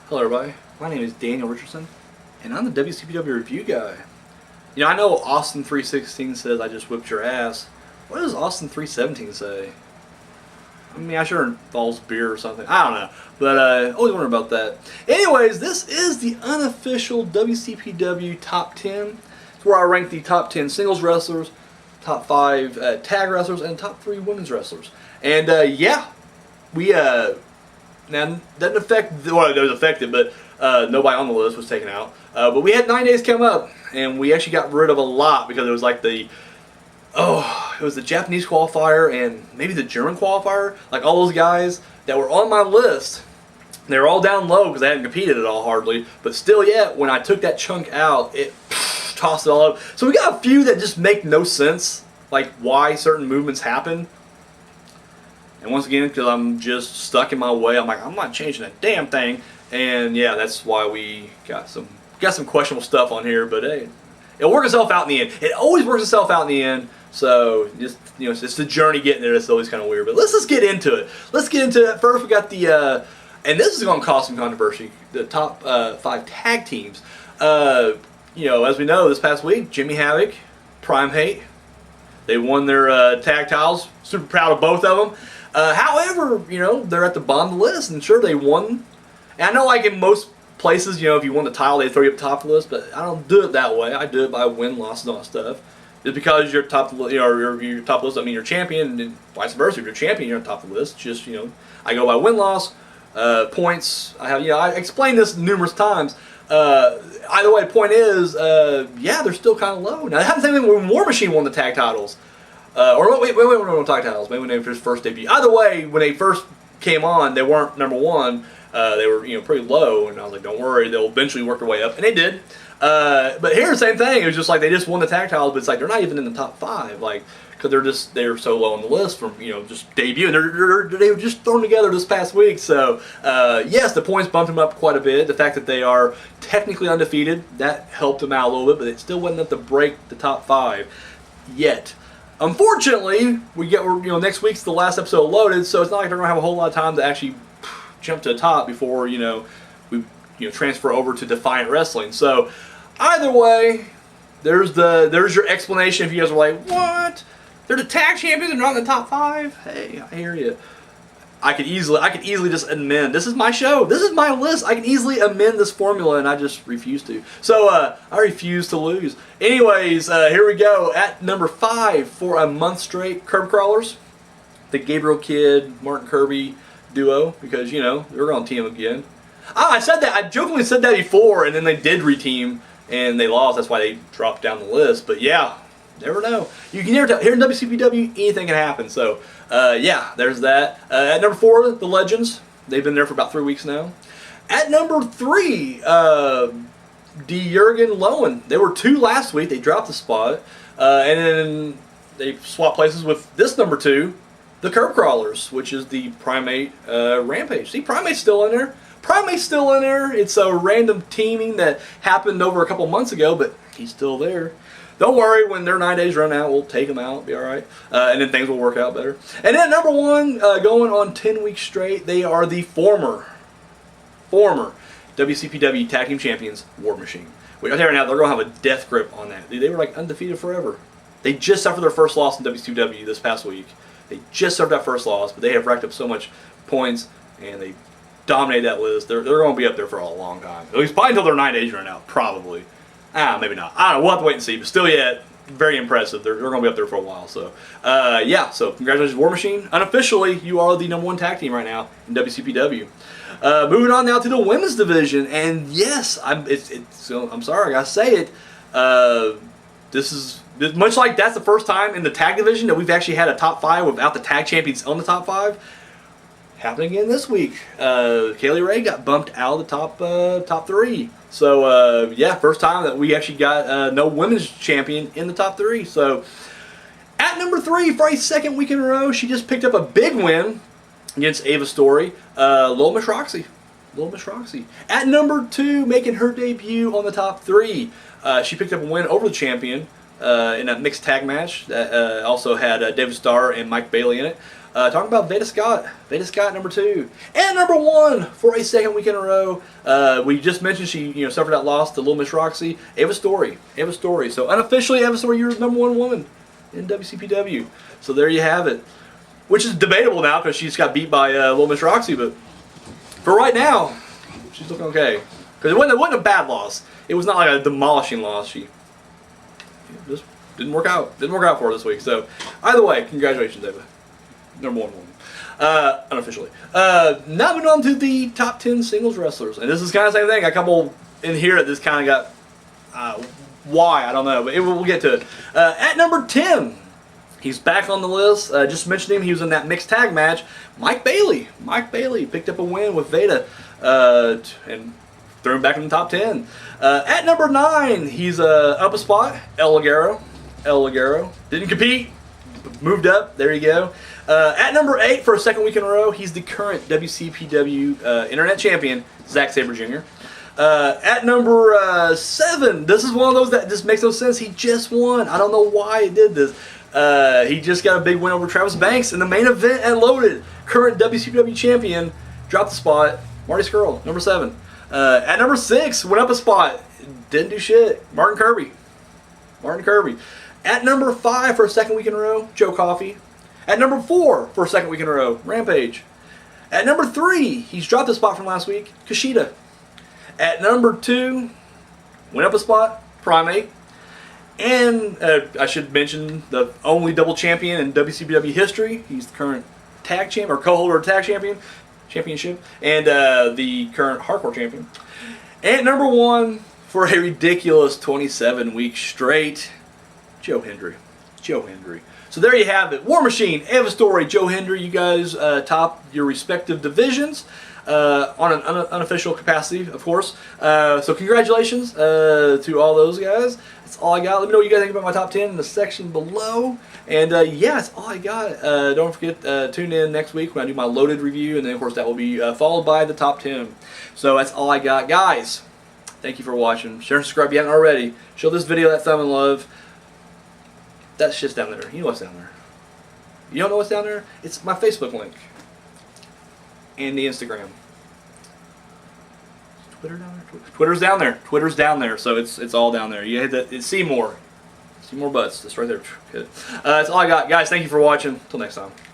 Hello everybody, my name is Daniel Richardson, and I'm the WCPW review guy. You know, I know Austin 316 says I just whipped your ass. What does Austin 317 say? I mean, I'm sure it involves beer or something. I don't know, but always wonder about that. Anyways, this is the unofficial WCPW Top 10. It's where I rank the top 10 singles wrestlers, top 5 tag wrestlers, and top 3 women's wrestlers. And yeah, we now doesn't affect, well, it was affected, but nobody on the list was taken out. But we had 9 days come up, and we actually got rid of a lot because it was like it was the Japanese qualifier and maybe the German qualifier. Like all those guys that were on my list, they were all down low because they hadn't competed at all hardly. But still, yet when I took that chunk out, it tossed it all up. So we got a few that just make no sense, like why certain movements happen. And once again, because I'm just stuck in my way, I'm like, I'm not changing a damn thing. And yeah, that's why we got some questionable stuff on here. But hey, it'll work itself out in the end. It always works itself out in the end. So just, you know, it's the journey getting there that's always kind of weird. But let's just get into it. Let's get into it. First, we got the and this is going to cause some controversy. The top 5 tag teams. You know, as we know, this past week, Jimmy Havoc, Prime Hate, they won their tag titles. Super proud of both of them. However, you know, they're at the bottom of the list, and sure, they won. And I know, like in most places, you know, if you won the title, they throw you up top of the list, but I don't do it that way. I do it by win, loss, and all that stuff. Just because you're top, you know, you're top of the list, I mean, you're champion, and vice versa. If you're champion, you're on top of the list. Just, you know, I go by win, loss, points. I have, you know, I explained this numerous times. Either way, the point is, yeah, they're still kind of low. Now, it happened the same thing when War Machine won the tag titles. Or wait, no tag titles. Maybe when they first debuted. Either way, when they first came on, they weren't number one. They were, you know, pretty low, and I was like, don't worry, they'll eventually work their way up, and they did. But here, the same thing. It was just like they just won the tag titles, but it's like they're not even in the top 5, like because they're so low on the list from, you know, just debuting. They were just thrown together this past week. So yes, the points bumped them up quite a bit. The fact that they are technically undefeated, that helped them out a little bit, but it still wasn't enough to break the top 5 yet. Unfortunately, next week's the last episode loaded, so it's not like they're gonna have a whole lot of time to actually jump to the top before, you know, we transfer over to Defiant Wrestling. So either way, there's your explanation. If you guys are like, what? They're the tag champions and they're not in the top 5. Hey, I hear you. I could easily just amend. This is my show. This is my list. I can easily amend this formula, and I just refuse to. So I refuse to lose. Anyways, here we go. At number 5 for a month straight, Curb Crawlers, the Gabriel Kidd, Martin Kirby duo, because, you know, they're going to team again. I said that. I jokingly said that before, and then they did reteam, and they lost. That's why they dropped down the list. But yeah, never know. You can never tell. Here in WCPW, anything can happen. So yeah, there's that. At number 4, the Legends. They've been there for about 3 weeks now. At number 3, D. Jurgen Lowen. They were 2 last week. They dropped the spot. And then they swapped places with this number 2, the Curb Crawlers, which is the Primate Rampage. See, Primate's still in there. Primate's still in there. It's a random teaming that happened over a couple months ago, but he's still there. Don't worry, when their 9 days run out, we'll take them out, be alright. And then things will work out better. And then number 1, going on 10 weeks straight, they are the former WCPW Tag Team Champions, War Machine. I'll tell you right now, they're going to have a death grip on that. They were like undefeated forever. They just suffered their first loss in WCPW this past week. They just suffered that first loss, but they have racked up so much points, and they dominated that list. They're going to be up there for a long time. At least probably until their 9 days run out, probably. Maybe not. I don't know. We'll have to wait and see. But still yet, very impressive. They're going to be up there for a while. So, yeah. So, congratulations, War Machine. Unofficially, you are the number 1 tag team right now in WCPW. Moving on now to the women's division. And yes, I'm sorry, I got to say it. This is much like that's the first time in the tag division that we've actually had a top 5 without the tag champions on the top 5. Happening again this week. Kaylee Ray got bumped out of the top 3. So yeah, first time that we actually got no women's champion in the top 3. So at number 3 for a second week in a row, she just picked up a big win against Ava Story. Little Miss Roxy. At number 2, making her debut on the top 3, she picked up a win over the champion in a mixed tag match that also had David Starr and Mike Bailey in it. Talking about Veda Scott. Veda Scott, number 2. And number 1 for a second week in a row. We just mentioned she suffered that loss to Little Miss Roxy. Ava Story. Ava Story. So unofficially, Ava Story, you're the number 1 woman in WCPW. So there you have it. Which is debatable now because she's got beat by Little Miss Roxy. But for right now, she's looking okay. Because it wasn't a bad loss. It was not like a demolishing loss. She just didn't work out. Didn't work out for her this week. So either way, congratulations, Ava. Number 1 woman. Unofficially. Now moving on to the top 10 singles wrestlers. And this is kind of the same thing. A couple in here that just kind of got... why? I don't know. But we'll get to it. At number 10... He's back on the list. Just mentioned him. He was in that mixed tag match. Mike Bailey. Mike Bailey picked up a win with Veda and threw him back in the top 10. At number 9, he's up a spot. El Ligero. El Ligero. Didn't compete. Moved up. There you go. At number 8 for a second week in a row, he's the current WCPW Internet Champion, Zack Sabre Jr. At number 7, this is one of those that just makes no sense. He just won. I don't know why he did this. He just got a big win over Travis Banks in the main event at Loaded. Current WCW champion, dropped the spot. Marty Scurll, number 7. At number 6, went up a spot. Didn't do shit. Martin Kirby. Martin Kirby. At number 5 for a second week in a row, Joe Coffey. At number 4 for a second week in a row, Rampage. At number 3, he's dropped a spot from last week, Kushida. At number 2, went up a spot, Primate. And I should mention the only double champion in WCPW history. He's the current tag champ or co-holder of tag championship, and the current hardcore champion. And number 1 for a ridiculous 27 weeks straight, Joe Hendry. Joe Hendry. So there you have it. War Machine, Ava Story, Joe Hendry. You guys top your respective divisions. On an unofficial capacity, of course. So congratulations to all those guys. That's all I got. Let me know what you guys think about my top 10 in the section below. And yeah, that's all I got. Don't forget, tune in next week when I do my Loaded review. And then, of course, that will be followed by the top 10. So that's all I got. Guys, thank you for watching. Share and subscribe if you haven't already. Show this video that thumb and love. That shit's down there. You know what's down there. You don't know what's down there? It's my Facebook link. And the Instagram. Twitter down there? Twitter's down there. Twitter's down there. So it's all down there. You hit the see more. See more butts. That's right there. Good. That's all I got. Guys, thank you for watching. Until next time.